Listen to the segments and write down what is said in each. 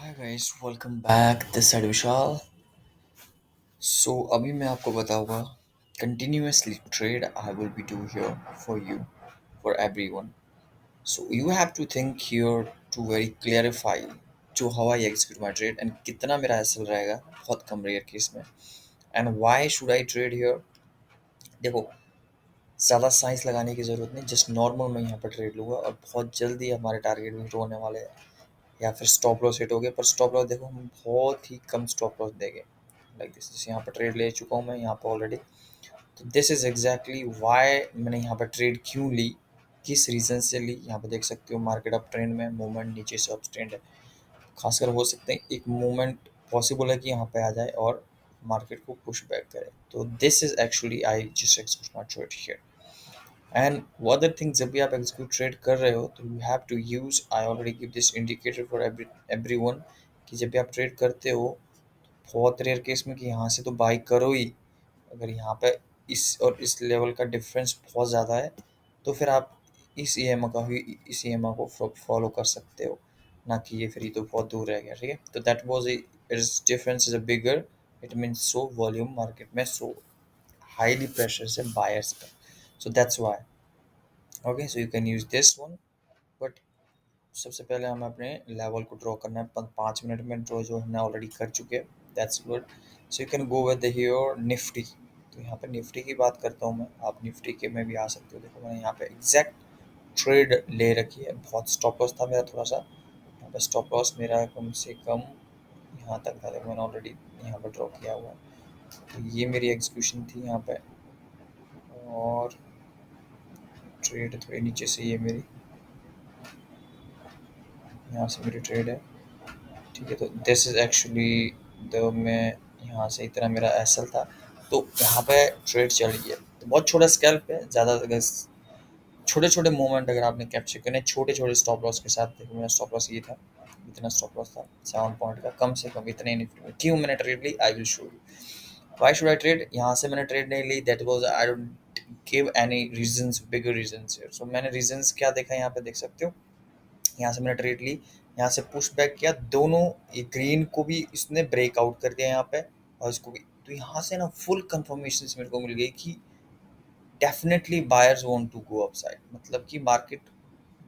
Hi guys, welcome back this side Vishal. So अभी मैं आपको बताऊंगा continuously trade I will be do here for you for everyone. So you have to think here to very clarify to how I execute my trade and कितना मेरा SL रहेगा बहुत कम rare case में, and why should I trade here. देखो, ज़्यादा science लगाने की ज़रूरत नहीं, जस्ट नॉर्मल मैं यहाँ पर ट्रेड लूँगा और बहुत जल्दी हमारे टारगेट भी हिट होने वाले हैं या फिर स्टॉप लॉस हिट हो गए। पर स्टॉप लॉस देखो, हम बहुत ही कम स्टॉप लॉस देंगे लाइक दिस। जैसे यहाँ पर ट्रेड ले चुका हूँ मैं यहाँ पर ऑलरेडी। तो दिस इज एग्जैक्टली वाई मैंने यहाँ पर ट्रेड क्यों ली, किस रीज़न से ली। यहाँ पर देख सकते हो मार्केट अप ट्रेंड में, मूवमेंट नीचे से अप ट्रेंड है। खासकर हो सकते हैं एक मूवमेंट पॉसिबल है कि यहाँ पे आ जाए और मार्केट को पुश बैक करे। तो this is actually I just execute my trade here. And other thing, जब भी आप एग्जीक्यूट ट्रेड कर रहे हो तो you have to use, I already give this indicator for everyone कि जब भी आप ट्रेड करते हो, बहुत रेयर केस में कि यहाँ से तो बाई करो ही। अगर यहाँ पे इस और इस लेवल का डिफरेंस बहुत ज़्यादा है तो फिर आप इस ईएमआई को फॉलो कर सकते हो, ना कि ये फिर ये तो बहुत दूर रह गया। ठीक है, तो that was is difference is a bigger, it means so volume market में, सो हाईली प्रेशर से बायर्स का। So that's why. Okay, so you can use this one. But सबसे पहले हमें अपने लेवल को ड्रॉ करना है। 5 मिनट में ड्रॉ जो हमने ऑलरेडी कर चुके हैं, that's good. So you can go with here Nifty. तो यहाँ पे निफ्टी की बात करता हूँ मैं, आप निफ्टी के में भी आ सकते हो। देखो मैंने यहाँ पे एग्जैक्ट ट्रेड ले रखी है, बहुत स्टॉप लॉस था मेरा थोड़ा सा। यहाँ पे स्टॉप लॉस मेरा कम से कम यहाँ तक था, देखो मैंने ऑलरेडी यहाँ पे ड्रॉ किया हुआ है। तो ये मेरी एग्जीक्यूशन थी यहाँ पे, और ट्रेड थोड़ी नीचे से ये मेरी, यहाँ से मेरी ट्रेड है। ठीक है, तो दिस इज एक्चुअली द, मैं यहाँ से इतना मेरा एसएल था। तो यहाँ पे ट्रेड चल रही है, तो बहुत छोटा स्कैल्प है। ज़्यादा अगर छोटे छोटे मोमेंट अगर आपने कैप्चर करने, छोटे छोटे स्टॉप लॉस के साथ। देखो मेरा स्टॉप लॉस ये था, इतना स्टॉप लॉस था 7 पॉइंट का, कम से कम इतने निफ्टी में। क्यों मैंने ट्रेड ली, I will show you why should I trade. यहाँ से मैंने ट्रेड नहीं ली, that was I don't give any reasons, bigger reasons here. So मैंने रीजंस क्या देखा, यहाँ पे देख सकते हो। यहाँ से मैंने ट्रेड ली, यहाँ से पुश बैक किया, दोनों ये ग्रीन को भी इसने ब्रेकआउट कर दिया यहाँ पे, और इसको भी। तो यहाँ से ना फुल कंफर्मेशन मेरे को मिल गई कि definitely buyers want to go upside, मतलब कि मार्केट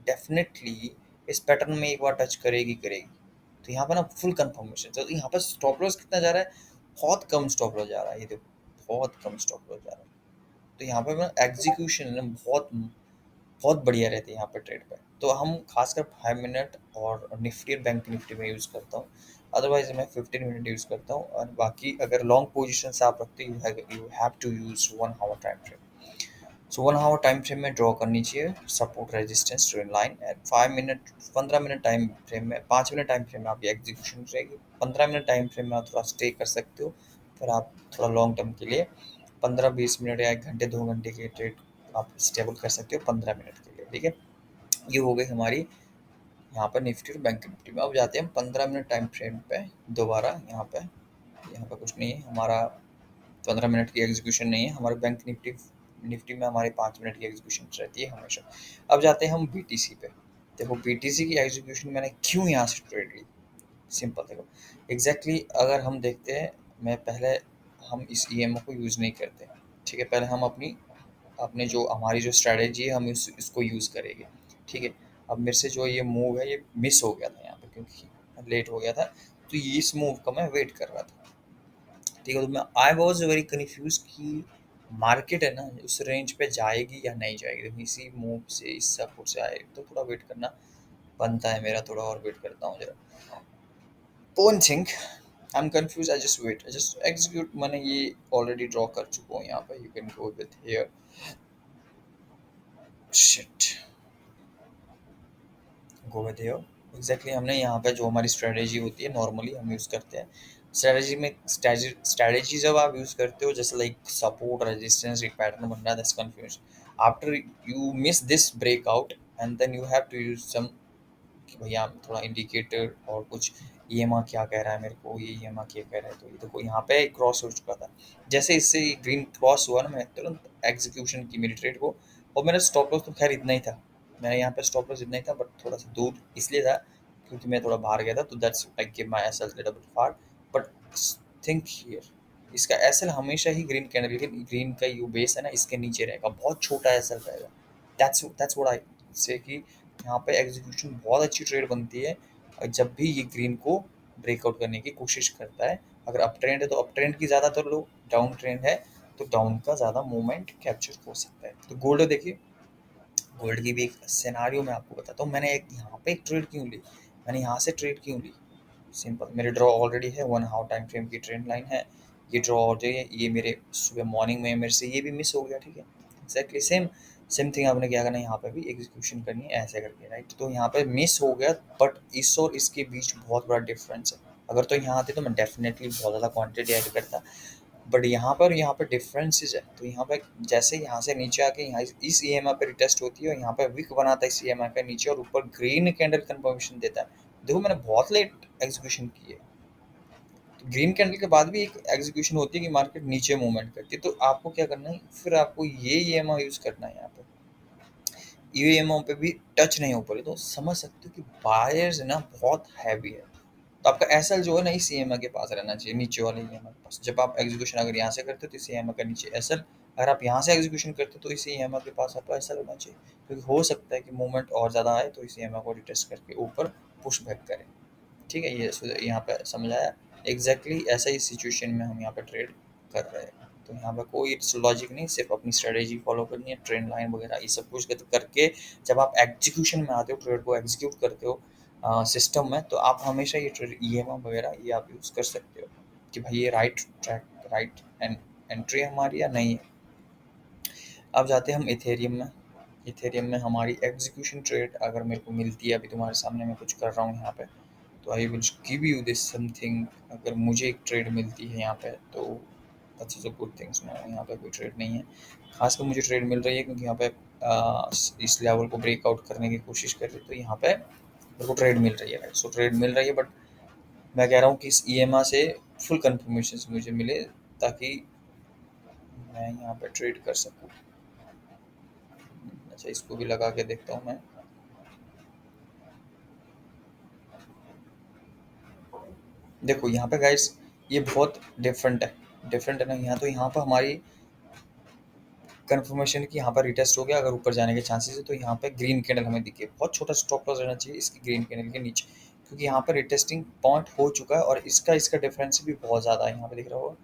डेफिनेटली इस पैटर्न में एक बार टच करेगी करेगी। तो यहाँ पे ना फुल कंफर्मेशन। तो यहाँ पर स्टॉप लॉस कितना जा रहा है, बहुत कम स्टॉप लॉस जा रहा है, ये देखो बहुत कम स्टॉप लॉस जा रहा है। तो यहाँ पे ना एग्जीक्यूशन है ना बहुत बहुत बढ़िया रहती है यहाँ पे ट्रेड पे। तो हम खासकर 5 मिनट और निफ्टी और बैंक निफ्टी में यूज़ करता हूँ। अदरवाइज मैं 15 मिनट यूज़ करता हूँ, और बाकी अगर लॉन्ग पोजिशन आप रखते हो you have to use 1 hour time frame. So 1 hour time frame में ड्रॉ करनी चाहिए support resistance trend line. And 5 minute 15 minute time frame में, 5 मिनट टाइम फ्रेम में आपकी एग्जीक्यूशन रहेगी। 15 मिनट टाइम फ्रेम में आप थोड़ा स्टे कर सकते हो, फिर आप थोड़ा लॉन्ग टर्म के लिए 15-20 मिनट या 1 घंटे 2 घंटे के ट्रेड आप स्टेबल कर सकते हो 15 मिनट के लिए। ठीक है, ये हो गई हमारी यहाँ पर निफ्टी और बैंक निफ्टी में। अब जाते हैं हम 15 मिनट टाइम फ्रेम पे दोबारा। यहाँ पे कुछ नहीं है हमारा, 15 मिनट की एग्जीक्यूशन नहीं है हमारे बैंक निफ्टी निफ्टी में, हमारे 5 मिनट की एग्जीक्यूशन रहती है हमेशा। अब जाते हैं हम बीटीसी पे। देखो बीटीसी की एग्जीक्यूशन मैंने क्यों यहाँ से ट्रेड ली, सिंपल देखो। अगर हम देखते हैं, मैं पहले, हम इस ईएमओ को यूज़ नहीं करते। ठीक है, पहले हम अपनी अपने जो हमारी जो स्ट्रैटेजी है हम इसको यूज़ करेंगे। ठीक है, अब मेरे से जो ये मूव है ये मिस हो गया था यहाँ पे, क्योंकि लेट हो गया था। तो ये इस मूव का मैं वेट कर रहा था। ठीक है, तो मैं आई वॉज वेरी कन्फ्यूज कि मार्केट है ना उस रेंज पे जाएगी या नहीं जाएगी। तो इसी मूव से, इस सपोर्ट से आए तो थोड़ा वेट करना बनता है मेरा, थोड़ा और वेट करता हूँ जरा। One thing, I am confuse, I just wait, I just execute. मैंने ये ऑलरेडी ड्रॉ कर चुका हूँ यहाँ पे, you can go with here. Shit, go with here. Exactly हमने यहाँ पे जो हमारी स्ट्रेटेजी होती है नॉर्मली हम यूज़ करते हैं। स्ट्रेटेजी में स्ट्रेटेजी जब आप यूज़ करते हो, जैसे लाइक सपोर्ट रेजिस्टेंस एक पैटर्न बन रहा है, that's confusion. After you miss this breakout and then you have to use some, कि भैया थोड़ा इंडिकेटर और कुछ ईएमआ क्या कह रहा है मेरे को, ये ईएमआ क्या कह रहा है। तो ये देखो यहाँ पे क्रॉस हो चुका था, जैसे इससे ग्रीन क्रॉस हुआ ना, मैं तुरंत एग्जीक्यूशन की मेरी ट्रेड को। और मेरा स्टॉप लॉस तो खैर इतना ही था, मेरा यहाँ पे स्टॉप लॉस इतना ही था, बट थोड़ा सा दूर इसलिए था क्योंकि मैं थोड़ा बाहर गया था, तो that's I give my SL little bit far. But think here, इसका एसएल हमेशा ही ग्रीन कैंडल के, ग्रीन का जो बेस है ना इसके नीचे रहेगा, बहुत छोटा एसएल रहेगा। दैट्स व्हाट आई से कि यहाँ पे एग्जीक्यूशन बहुत अच्छी ट्रेड बनती है जब भी ये ग्रीन को ब्रेकआउट करने की कोशिश करता है। अगर अप ट्रेंड है तो अप ट्रेंड की ज़्यादातर लो, डाउन ट्रेंड है तो डाउन का ज़्यादा मूवमेंट कैप्चर हो सकता है। तो गोल्ड देखिए, गोल्ड की भी एक सिनारियो मैं आपको बताता हूँ। मैंने एक यहाँ पे एक ट्रेड क्यों ली, मैंने यहाँ से ट्रेड क्यों ली। सिंपल, मेरे ड्रॉ ऑलरेडी है, 1 हाउ टाइम फ्रेम की ट्रेंड लाइन है, ये ड्रॉ हो जाइए, ये मेरे सुबह मॉर्निंग में मेरे से ये भी मिस हो गया, ठीक है। एग्जैक्टली सेम सेम थिंग आपने क्या करना है, यहाँ पे भी एग्जीक्यूशन करनी है ऐसे करके, राइट। तो यहाँ पे मिस हो गया, बट इस और इसके बीच बहुत बड़ा डिफरेंस है। अगर तो यहाँ आते तो मैं डेफिनेटली बहुत ज़्यादा क्वांटिटी ऐड करता, बट यहाँ पर डिफरेंसेस है। तो यहाँ पे जैसे यहाँ से नीचे आके यहाँ इस ईएमआई पे रिटेस्ट होती है और यहाँ पे विक बनाता है इस ईएमआई का नीचे और ऊपर ग्रीन कैंडल कंफर्मेशन देता है। देखो मैंने बहुत लेट एग्जीक्यूशन की है, तो ग्रीन कैंडल के बाद भी एक एग्जीक्यूशन होती है कि मार्केट नीचे मूवमेंट करती है। तो आपको क्या करना है, फिर आपको ये ईएमआई यूज करना है। यहाँ पे ईएमआई पे भी टच नहीं हो पा रही, तो समझ सकते हो कि बायर्स ना बहुत हैवी है। तो आपका एसएल जो है ना इस ईएमआई के पास रहना चाहिए, नीचे वाले ईएमआई के पास। जब आप एग्जीक्यूशन अगर यहाँ से करते हो तो इस ईएमआई का नीचे एसएल, अगर आप यहाँ से एग्जीक्यूशन करते हो तो इस ईएमआई के पास आपका एसएल होना चाहिए, क्योंकि हो सकता है कि मूवमेंट और ज़्यादा आए तो इस ईएमआई को रिटेस्ट करके ऊपर पुश बैक करें, ठीक है। ये यहाँ पे समझ आया। एग्जैक्टली ऐसा ही सिचुएशन में हम यहाँ पे ट्रेड कर रहे हैं। तो यहाँ पे कोई लॉजिक नहीं, सिर्फ अपनी स्ट्रेटेजी फॉलो करनी है, ट्रेंड लाइन वगैरह ये सब कुछ करके जब आप एग्जीक्यूशन में आते हो, ट्रेड को एग्जीक्यूट करते हो सिस्टम में, तो आप हमेशा ये ट्रेड ईएमआई वगैरह ये आप यूज़ कर सकते हो कि भाई ये राइट ट्रैक, राइट एंट्री हमारी या नहीं है। अब जाते हैं हम इथेरियम में। इथेरियम में हमारी एग्जीक्यूशन ट्रेड अगर मेरे को मिलती है, अभी तुम्हारे सामने मैं कुछ कर रहा हूँ यहाँ पे, तो I will give you this something. अगर मुझे एक ट्रेड मिलती है यहाँ पे तो दैट्स अ गुड थिंग्स। यहाँ पे कोई ट्रेड नहीं है, खासकर मुझे ट्रेड मिल रही है क्योंकि यहाँ पे इस लेवल को ब्रेकआउट करने की कोशिश कर रही है, तो यहाँ पे मेरे को ट्रेड मिल रही है, राइट। सो ट्रेड मिल रही है, बट मैं कह रहा हूँ कि इस ईएमआई से फुल कंफर्मेशन मुझे मिले ताकि मैं यहाँ पे ट्रेड कर सकूँ। अच्छा, इसको भी लगा के देखता हूँ मैं। देखो यहाँ पे गाइस ये बहुत डिफरेंट है ना। यहाँ तो यहाँ पर हमारी कंफर्मेशन की यहाँ पर रिटेस्ट हो गया, अगर ऊपर जाने के चांसेस है तो यहाँ पे ग्रीन कैंडल हमें दिखे, बहुत छोटा स्टॉप लॉस रहना चाहिए इसकी ग्रीन कैंडल के नीचे, क्योंकि यहाँ पर रिटेस्टिंग पॉइंट हो चुका है और इसका इसका डिफरेंस भी बहुत ज़्यादा है। यहाँ पे दिख रहा होगा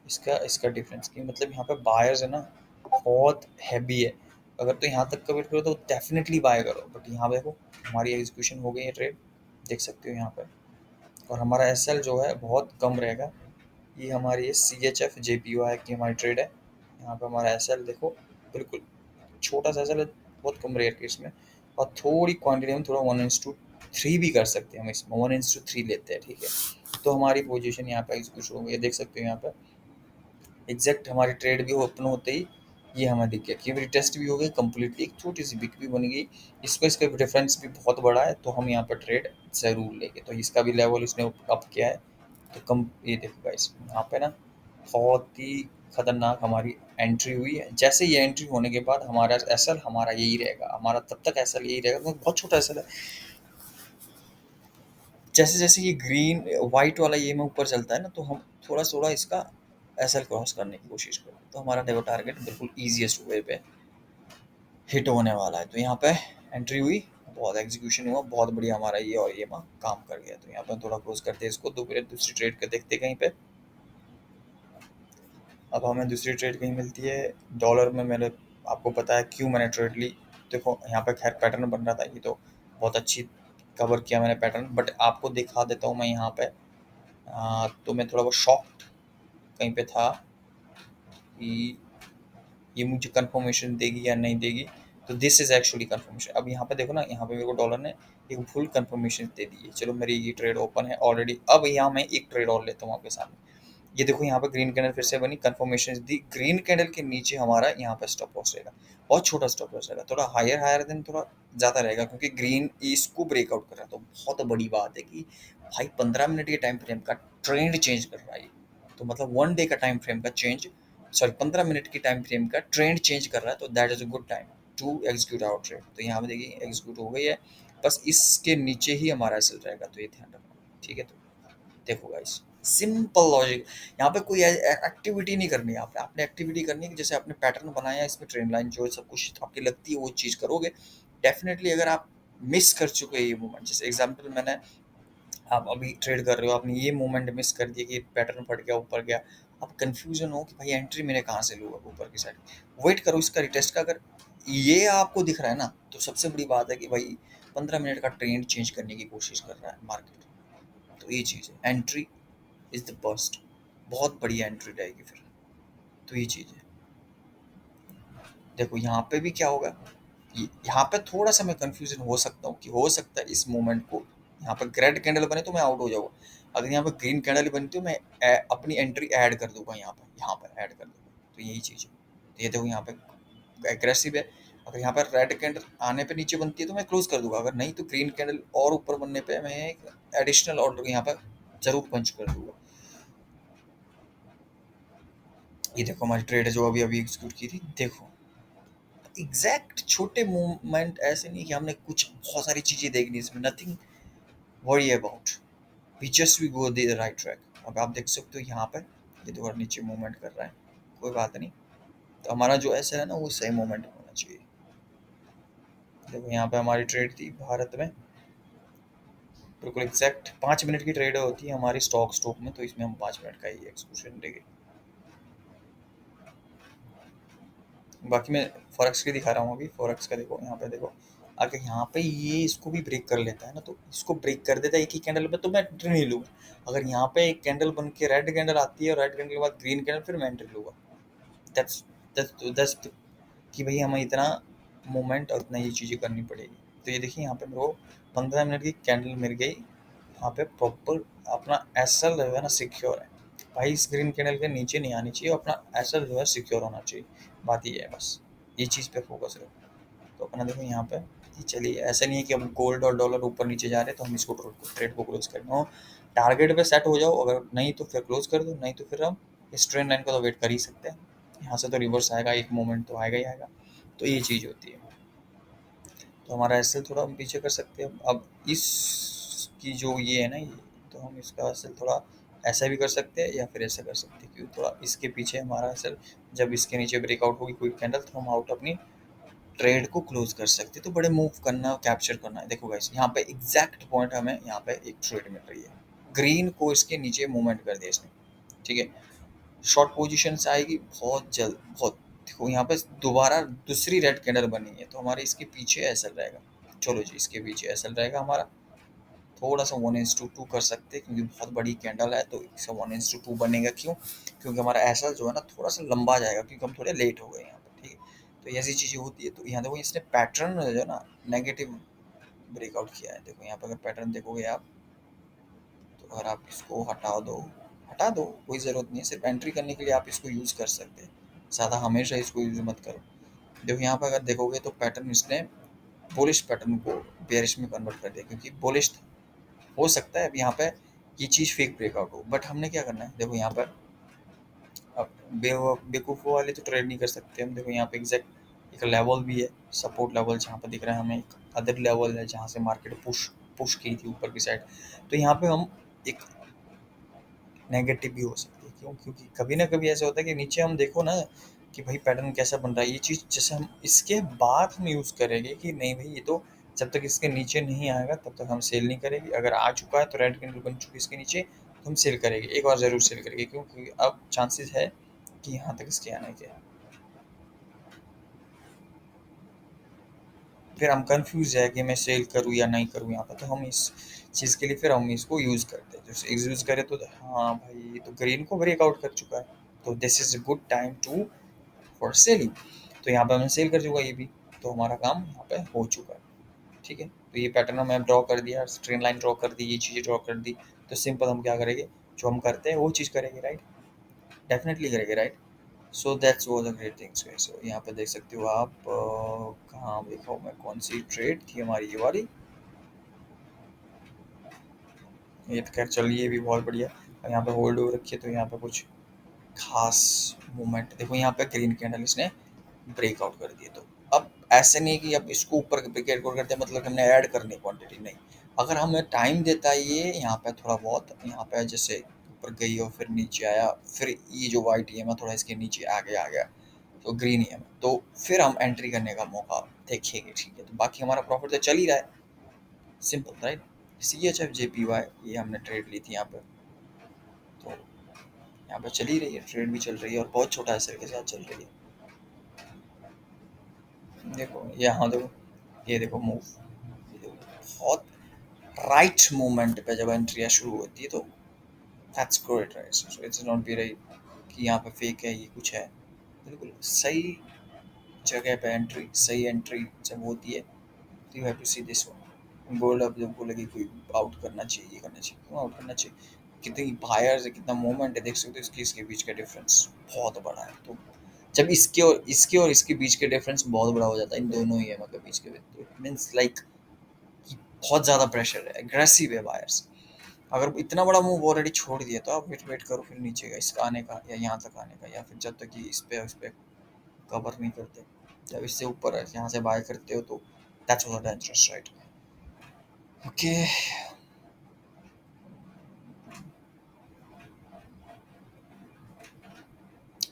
इसका इसका डिफरेंस की मतलब यहाँ पे बायर्स है ना बहुत हैवी है। अगर तो यहाँ तक का वेट करो तो डेफिनेटली बाय करो, बट यहाँ पे देखो हमारी एग्जीक्यूशन हो गई है ट्रेड, देख सकते हो यहाँ पे। और हमारा एसएल जो है बहुत कम रहेगा। ये हमारी है CHF JPY की हमारी ट्रेड है। यहाँ पे हमारा एसएल देखो बिल्कुल छोटा सा एसएल है, बहुत कम रेयर केस में, और थोड़ी क्वांटिटी में थोड़ा 1:3 भी कर सकते हैं हम इसमें, 1:3 लेते हैं, ठीक है। तो हमारी पोजीशन यहाँ पे एग्जीक्यूट हो गई है, देख सकते हो यहाँ पे एग्जैक्ट हमारी ट्रेड भी ओपन होते ही ये हमें दिख गया कि टेस्ट भी हो गई कंप्लीटली, एक छोटी सी बिक भी बन गई। इसका इसका डिफरेंस भी बहुत बड़ा है, तो हम यहाँ पर ट्रेड ज़रूर लेंगे। तो इसका भी लेवल इसने अप किया है, तो कम ये देखो गाइस यहाँ पे ना बहुत ही खतरनाक हमारी एंट्री हुई है। जैसे ये एंट्री होने के बाद हमारा एसएल हमारा यही रहेगा, हमारा तब तक एसएल यही रहेगा क्योंकि बहुत छोटा एसएल है। जैसे जैसे ये ग्रीन वाइट वाला ये में ऊपर चलता है ना, तो हम थोड़ा थोड़ा इसका एसएल क्रॉस करने की कोशिश करें, तो हमारा देखो टारगेट बिल्कुल ईजीएस्ट वे पे हिट होने वाला है। तो यहाँ पे एंट्री हुई, बहुत एग्जीक्यूशन हुआ, बहुत बढ़िया हमारा ये और ये माँ काम कर गया। तो यहाँ पे थोड़ा क्लोज करते हैं इसको, दूसरी ट्रेड कर देखते हैं कहीं पे। अब हमें दूसरी ट्रेड कहीं मिलती है डॉलर में। मैंने आपको पता है क्यों मैंने ट्रेड ली। देखो यहाँ पे खैर पैटर्न बन रहा था, ये तो बहुत अच्छी कवर किया मैंने पैटर्न, बट आपको दिखा देता हूँ मैं यहाँ पे। तो मैं थोड़ा बहुत शॉक्ड कहीं पे था कि ये मुझे कंफर्मेशन देगी या नहीं देगी। तो दिस इज एक्चुअली कंफर्मेशन। अब यहाँ पे देखो ना, यहाँ पे मेरे को डॉलर ने एक फुल कंफर्मेशन दे दी है। चलो मेरी ये ट्रेड ओपन है ऑलरेडी। अब यहाँ मैं एक ट्रेड और लेता हूँ आपके सामने। ये देखो यहाँ पे ग्रीन कैंडल फिर से बनी, कंफर्मेशन दी, ग्रीन कैंडल के नीचे हमारा यहाँ पे स्टॉप लॉस रहेगा, बहुत छोटा स्टॉप लॉस रहेगा, थोड़ा हायर देन थोड़ा ज़्यादा रहेगा क्योंकि ग्रीन इसको ब्रेकआउट कर रहा है। तो बहुत बड़ी बात है कि भाई 15 मिनट के टाइम फ्रेम का ट्रेंड चेंज कर रहा है। तो मतलब 1 डे का टाइम फ्रेम का चेंज, सॉरी 15 मिनट की टाइम फ्रेम का ट्रेंड चेंज कर रहा है, तो that is a good time to execute our trade. तो यहाँ पे देखिए एग्जीक्यूट हो गई है। बस इसके नीचे ही हमारा एसएल रहेगा, तो ये ध्यान रखना। ठीक है, तो देखो गाइस, सिंपल लॉजिक। यहाँ पे कोई एक्टिविटी नहीं करनी है, आपने एक्टिविटी करनी है कि जैसे आपने पैटर्न बनाया, इसमें ट्रेन लाइन जो सब कुछ आपकी लगती है वो चीज़ करोगे। डेफिनेटली अगर आप मिस कर चुके हैं ये मूवमेंट, जैसे एग्जांपल मैंने, आप अभी ट्रेड कर रहे हो, आपने ये मूवमेंट मिस कर दिया कि पैटर्न फट गया, ऊपर गया, आप कंफ्यूजन हो कि भाई एंट्री मैंने कहाँ से लूँ अब ऊपर की साइड। वेट करो इसका रिटेस्ट का, अगर ये आपको दिख रहा है ना, तो सबसे बड़ी बात है कि भाई 15 मिनट का ट्रेंड चेंज करने की कोशिश कर रहा है मार्केट। तो ये चीज़ है, एंट्री इज द बस्ट, बहुत बढ़िया एंट्री रहेगी फिर। तो ये चीज़ है। देखो यहाँ पे भी क्या होगा, यहाँ पे थोड़ा सा मैं कंफ्यूजन हो सकता हूँ कि हो सकता है इस मोमेंट को, यहाँ पर रेड कैंडल बने तो मैं आउट हो जाऊंगा, अगर यहाँ पर ग्रीन कैंडल बनी तो मैं अपनी एंट्री ऐड कर दूंगा, यहाँ पर ऐड कर दूंगा। तो यही चीज़ है। तो ये देखो यहाँ पे एग्रेसिव है, अगर यहाँ पर रेड कैंडल आने पे नीचे बनती है तो मैं क्लोज कर दूंगा, अगर नहीं तो ग्रीन कैंडल और ऊपर बनने पे मैं एक एडिशनल ऑर्डर यहाँ पर जरूर पंच कर दूंगा। ये देखो हमारी ट्रेड है जो अभी अभी एग्जीक्यूट की थी, देखो एग्जैक्ट छोटे मूवमेंट, ऐसे नहीं कि हमने कुछ बहुत सारी चीजें देखनी, इसमें nothing worry about, we just we go the right track. अब आप देख सकते हो यहाँ पर ये तो और नीचे मूवमेंट कर रहा है, कोई बात नहीं, तो हमारा जो ऐसा है ना वो सही मूवमेंट होना चाहिए। देखो यहाँ पे हमारी ट्रेड थी भारत में, बिल्कुल एग्जैक्ट 5 मिनट की ट्रेड होती है हमारी स्टॉक में, तो इसमें हम 5 मिनट का ही एक्सक्लूशन देंगे। बाकी मैं फॉरेक्स की दिखा रहा हूँ अभी, फॉरेक्स का देखो यहाँ पे, देखो अगर यहाँ पे ये इसको भी ब्रेक कर लेता है ना, तो इसको ब्रेक कर देता है एक ही कैंडल में, तो मैं एंट्री नहीं लूंगा। अगर यहाँ पे एक कैंडल बन के रेड कैंडल आती है और रेड कैंडल के बाद ग्रीन कैंडल, फिर मैं एंट्री लूंगा। दैट्स दैट्स कि भाई हमें इतना मूवमेंट और इतना ये चीज़ें करनी पड़ेगी। तो ये देखिए यहाँ पे मेरे को 15 मिनट की कैंडल मिल गई, यहाँ पे प्रॉपर अपना एसएल जो है ना सिक्योर है, भाई इस ग्रीन कैंडल के नीचे नहीं आनी चाहिए, अपना एसएल जो है सिक्योर होना चाहिए। बात ये है बस, ये चीज़ पे फोकस रहो। तो अपना देखो यहाँ पे कि चलिए, ऐसा नहीं है कि अब गोल्ड और डॉलर ऊपर नीचे जा रहे हैं तो हम इसको ट्रेड को क्लोज करना हो, टारगेट पे सेट हो जाओ, अगर नहीं तो फिर क्लोज कर दो, नहीं तो फिर हम इस ट्रेंड लाइन का तो वेट कर ही सकते हैं, यहाँ से तो रिवर्स आएगा, एक मोमेंट तो आएगा ही आएगा। तो ये चीज़ होती है। तो हमारा एसएल थोड़ा हम पीछे कर सकते हैं, अब इसकी जो ये है ना ये, तो हम इसका एसएल थोड़ा ऐसा भी कर सकते हैं या फिर ऐसा कर सकते हैं, क्योंकि थोड़ा इसके पीछे हमारा एसएल, जब इसके नीचे ब्रेकआउट होगी कोई कैंडल तो हम आउट अपनी ट्रेड को क्लोज कर सकते हैं। तो बड़े मूव करना, कैप्चर करना है। देखो गाइस यहाँ पे एग्जैक्ट पॉइंट हमें यहाँ पे एक ट्रेड मिल रही है, ग्रीन को इसके नीचे मूवमेंट कर दिया इसने। ठीक है, शॉर्ट पोजीशन से आएगी बहुत जल्द, बहुत। देखो यहाँ पे दोबारा दूसरी रेड कैंडल बनी है, तो हमारे इसके पीछे एसएल रहेगा। चलो जी, इसके पीछे एसएल रहेगा हमारा, थोड़ा सा 1:2 कर सकते हैं, क्योंकि बहुत बड़ी कैंडल है तो इसका 1:2 बनेगा। क्यों? क्योंकि हमारा एसएल जो है ना थोड़ा सा लंबा जाएगा, क्योंकि हम थोड़े लेट हो गए यहाँ पर। ठीक है, तो ऐसी चीज़ें होती है। तो यहाँ देखो इसने पैटर्न जो है ना नेगेटिव ब्रेकआउट किया है। देखो यहाँ पर अगर पैटर्न देखोगे आप, तो अगर आप इसको हटा दो, कोई ज़रूरत नहीं है, सिर्फ एंट्री करने के लिए आप इसको यूज़ कर सकते हैं, ज़्यादा हमेशा इसको यूज़ मत करो। देखो यहाँ पर अगर देखोगे तो पैटर्न इसने बुलिश पैटर्न को बेयरिश में कन्वर्ट कर दिया, क्योंकि बुलिश हो सकता है अब यहाँ पे ये चीज़ फेक ब्रेकआउट हो, बट हमने क्या करना है, देखो यहाँ पर अब बेवकूफ़ों वाले तो ट्रेड नहीं कर सकते हम। देखो यहाँ पे एग्जैक्ट एक लेवल भी है, सपोर्ट लेवल जहाँ पर दिख रहा है हमें, एक अदर लेवल है जहाँ से मार्केट पुश पुश की थी ऊपर की साइड। तो यहाँ पे हम एक नेगेटिव भी हो सकती है। क्यों? क्योंकि कभी ना कभी ऐसा होता है कि नीचे हम देखो ना कि भाई पैटर्न कैसा बन रहा है, ये चीज़ जैसे हम इसके बाद हम यूज़ करेंगे कि नहीं भाई ये तो जब तक इसके नीचे नहीं आएगा तब तक हम सेल नहीं करेंगे, अगर आ चुका है तो रेड कैंडल बन चुकी है इसके नीचे तो हम सेल करेंगे, एक बार ज़रूर सेल करेंगे। क्यों? क्योंकि अब चांसेस है कि यहाँ तक इसके आने के, फिर हम कंफ्यूज है कि मैं सेल करूँ या नहीं करूँ यहाँ पर, तो हम इस चीज़ के लिए फिर हम इसको यूज़ करते हैं। जैसे यूज़ करें तो हाँ भाई ये तो ग्रीन को ब्रेकआउट कर चुका है, तो this is a good time to for selling. तो यहाँ पे हमने सेल कर चुका ये भी, तो हमारा काम यहाँ पे हो चुका है। ठीक है, तो ये पैटर्न हमने ड्रॉ कर दिया, स्ट्रेन लाइन ड्रॉ कर दी, ये चीज़ें ड्रॉ कर दी। तो सिंपल हम क्या करेंगे, जो हम करते हैं वो चीज़ करेंगे, राइट? डेफिनेटली करेंगे, राइट? सो दैट्स वो द ग्रेट थिंग्स। सो यहाँ पे देख सकते हो आप, कहाँ देखो मैं कौन सी ट्रेड थी हमारी, ये वाली, ये तो खैर चलिए, ये भी बहुत बढ़िया। और यहाँ पे होल्ड हो रखी है, तो यहाँ पे कुछ खास मूवमेंट देखो, यहाँ पे ग्रीन कैंडल इसने ब्रेकआउट कर दिए। तो अब ऐसे नहीं कि अब इसको ऊपर ब्रेकआउट करते हैं मतलब हमने ऐड करनी क्वांटिटी, नहीं। अगर हमें टाइम देता है ये यहाँ पे थोड़ा बहुत, यहाँ पे जैसे ऊपर गई और फिर नीचे आया, फिर ये जो वाइट ईएम है थोड़ा इसके नीचे आगे आ गया, तो ग्रीन ईएम, तो फिर हम एंट्री करने का मौका देखेंगे, ठीक है। तो बाकी हमारा प्रॉफिट तो चल ही रहा है, simple, right. C H F J P Y ये हमने ट्रेड ली थी यहाँ पे, तो यहाँ पे चल ही रही है, ट्रेड भी चल रही है और बहुत छोटा असर के साथ चल रही है। देखो यहाँ देखो, ये देखो मूव, ये देखो बहुत राइट मोमेंट पे जब एंट्रियाँ शुरू होती है तो that's great, right. So it's not be right कि यहाँ पे फेक है, ये कुछ है, बिल्कुल सही जगह पे एंट्री, सही एंट्री जब होती है तो you have to see this one. Gold अब जब बोलेगी कोई आउट करना चाहिए, ये करना चाहिए, क्यों आउट करना चाहिए, कितनी बायर्स है, कितना मूवमेंट है, देख सकते हो इसके इसके बीच का डिफरेंस बहुत बड़ा है। तो जब इसके बीच के डिफरेंस बहुत बड़ा हो जाता है, इन दोनों ही के बीच के, तो इट मीन्स लाइक बहुत ज़्यादा प्रेशर है, एग्रेसिव है बायर्स। अगर इतना बड़ा मूव ऑलरेडी छोड़ दिया तो आप वेट करो फिर नीचे का इसका आने का, या यहाँ तक आने का, या फिर जब तक कि इस पे कवर नहीं करते, जब इससे ऊपर है यहाँ से बाय करते हो तो that's what dangerous, right. Okay,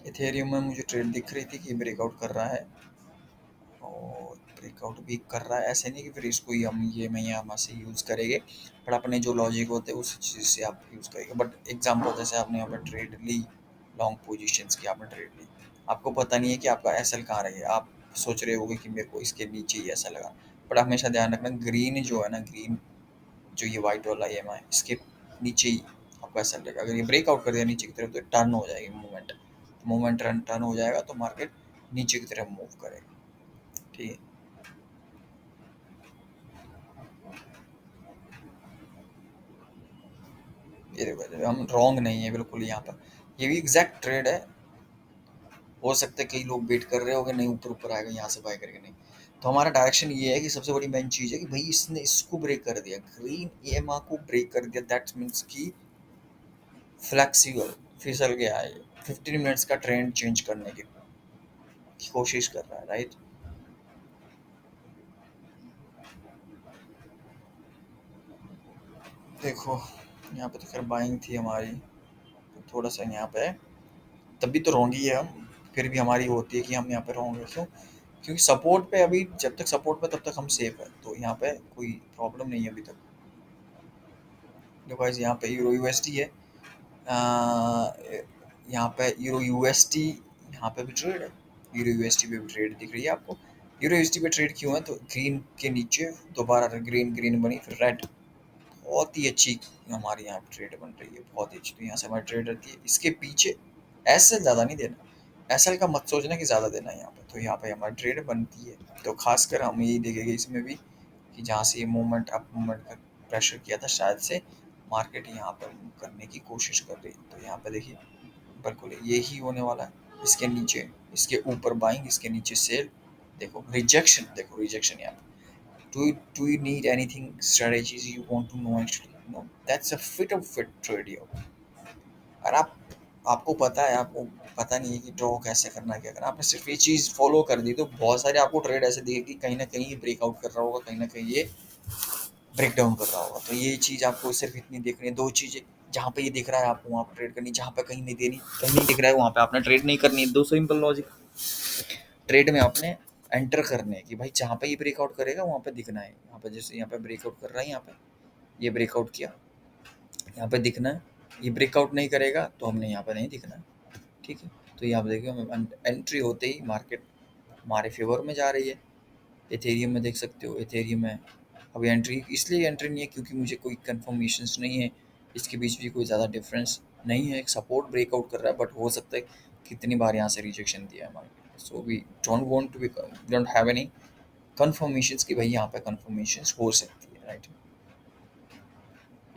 Ethereum में मुझे ट्रेड दिख रही थी कि ब्रेकआउट कर रहा है, और ब्रेकआउट भी कर रहा है, ऐसे नहीं कि फिर इसको ही हम ये मैं यहाँ से यूज़ करेंगे, बट अपने जो लॉजिक होते हैं उस चीज़ से आप यूज़ करेंगे। बट एग्जांपल जैसे आपने यहाँ पर ट्रेड ली, लॉन्ग पोजीशंस की आपने ट्रेड ली, आपको पता नहीं है कि आपका एसएल कहाँ रहेगा, आप सोच रहे होगे कि मेरे को इसके नीचे ही ऐसा लगा, बट हमेशा ध्यान रखना ग्रीन जो है ना, ग्रीन जो ये वाइट वाला EMI इसके नीचे ही आपका एसएल रहेगा। अगर ये ब्रेकआउट कर दिया नीचे की तरफ तो टर्न हो जाएगी मूवमेंट, मूवमेंट टर्न हो जाएगा तो मार्केट नीचे की तरफ मूव करेगा, ठीक है। ये देखो हम रॉन्ग नहीं है बिल्कुल यहाँ पर, ये भी एग्जैक्ट ट्रेड है। हो सकता है कई लोग वेट कर रहे होंगे, नहीं ऊपर ऊपर आएगा यहाँ से बाय करके, नहीं। तो हमारा डायरेक्शन ये है कि सबसे बड़ी मेन चीज़ है कि भाई इसने इसको ब्रेक कर दिया, ग्रीन EMI को ब्रेक कर दिया, दैट मीन्स की फ्लेक्सिबल फिसल गया है, 15 मिनट्स का ट्रेंड चेंज करने की कोशिश कर रहा है, राइट। देखो यहाँ पे तो खैर बाइंग थी हमारी, तो थोड़ा सा यहाँ पे तभी तो रोंगी है हम, फिर भी हमारी होती है कि हम यहाँ पे रोंगे, क्यों? क्योंकि सपोर्ट पे अभी, जब तक सपोर्ट पे तब तक हम सेफ है, तो यहाँ पे कोई प्रॉब्लम नहीं है अभी तक। देखो गाइस यहाँ पे यूरो यूएसडी है, यहाँ पे यूरो यूएसडी, यहाँ पे भी ट्रेड है, यूरो यूएसडी पे भी ट्रेड दिख रही है आपको। यूरो यूएसडी पे ट्रेड क्यों है, तो ग्रीन के नीचे दोबारा ग्रीन ग्रीन बनी, फिर रेड, बहुत ही अच्छी हमारी यहाँ पे ट्रेड बन रही है, बहुत ही अच्छी। तो यहाँ से हमारी ट्रेड रहती है, इसके पीछे एसएल ज़्यादा नहीं देना, एसएल का मत सोचना कि ज़्यादा देना है यहाँ पे, तो यहाँ पे हमारी ट्रेड बनती है। तो खासकर हम यही देखेंगे इसमें भी कि जहाँ से ये मूवमेंट अप मूवमेंट का प्रेशर किया था, शायद से मार्केट यहाँ पर मूव करने की कोशिश कर रही है। तो यहाँ पे देखिए बिल्कुल यही होने वाला है, इसके नीचे इसके ऊपर बाइंग, इसके नीचे सेल, देखो रिजेक्शन, देखो रिजेक्शन यहाँ पे। Do you need anything strategies you want to know actually? No, that's a fit trade here. और आपको पता है, आपको पता नहीं है कि ड्रॉ कैसे करना है, क्या करना, आपने सिर्फ ये चीज़ फॉलो कर दी तो बहुत सारे आपको ट्रेड ऐसे दिखेगी कहीं ना कहीं ये ब्रेकआउट कर रहा होगा, कहीं ना कहीं ये ब्रेक डाउन कर रहा होगा। तो ये चीज़ आपको सिर्फ इतनी देखनी है, दो चीज़ें, जहाँ पे ये दिख रहा है आपको वहाँ पर ट्रेड करनी, जहाँ पे कहीं नहीं देनी, कहीं नहीं दिख रहा है वहाँ पे आपने ट्रेड नहीं करनी है। दो सिंपल लॉजिक, ट्रेड में आपने एंटर करने हैं कि भाई जहाँ पे ये ब्रेकआउट करेगा वहाँ पे दिखना है, यहाँ पे जैसे यहाँ पे ब्रेकआउट कर रहा है, यहाँ पे ये ब्रेकआउट किया, यहाँ पे दिखना है, ये ब्रेकआउट नहीं करेगा तो हमने यहाँ पे नहीं दिखना है, ठीक है। तो यहाँ पे देखिए हम एंट्री होते ही मार्केट हमारे फेवर में जा रही है। इथेरियम में देख सकते हो, इथेरियम में अभी एंट्री इसलिए एंट्री नहीं है क्योंकि मुझे कोई कंफर्मेशंस नहीं है, इसके बीच भी कोई ज़्यादा डिफरेंस नहीं है, एक सपोर्ट ब्रेकआउट कर रहा है, बट हो सकता है कितनी बार यहाँ से रिजेक्शन दिया है market, so we don't want to be, don't have any confirmations कि भाई यहाँ पे कंफर्मेशंस हो सकती है, राइट।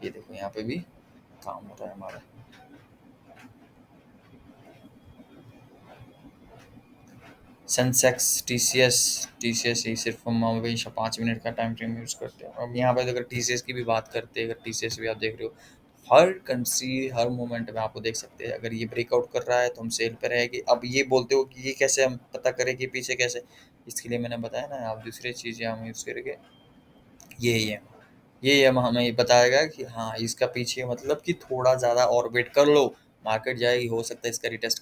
ये देखो यहाँ पे भी काम हो रहा है हमारा। सेंसेक्स, टीसीएस ही सिर्फ हम हमेशा 5 मिनट का टाइम फ्रेम यूज़ करते हैं। अब यहाँ पे अगर टीसीएस की भी बात करते हैं, अगर टीसीएस भी आप देख रहे हो, हर कंट्री हर मोमेंट में आपको देख सकते हैं, अगर ये ब्रेकआउट कर रहा है तो हम सेल पे रहेंगे। अब ये बोलते हो कि ये कैसे हम पता करें कि पीछे कैसे, इसके लिए मैंने बताया ना, आप दूसरी चीज़ें हम यूज़ करके ये हमें बताएगा कि हाँ इसका पीछे मतलब कि थोड़ा ज़्यादा और वेट कर लो, मार्केट जाएगी, हो सकता है इसका रिटेस्ट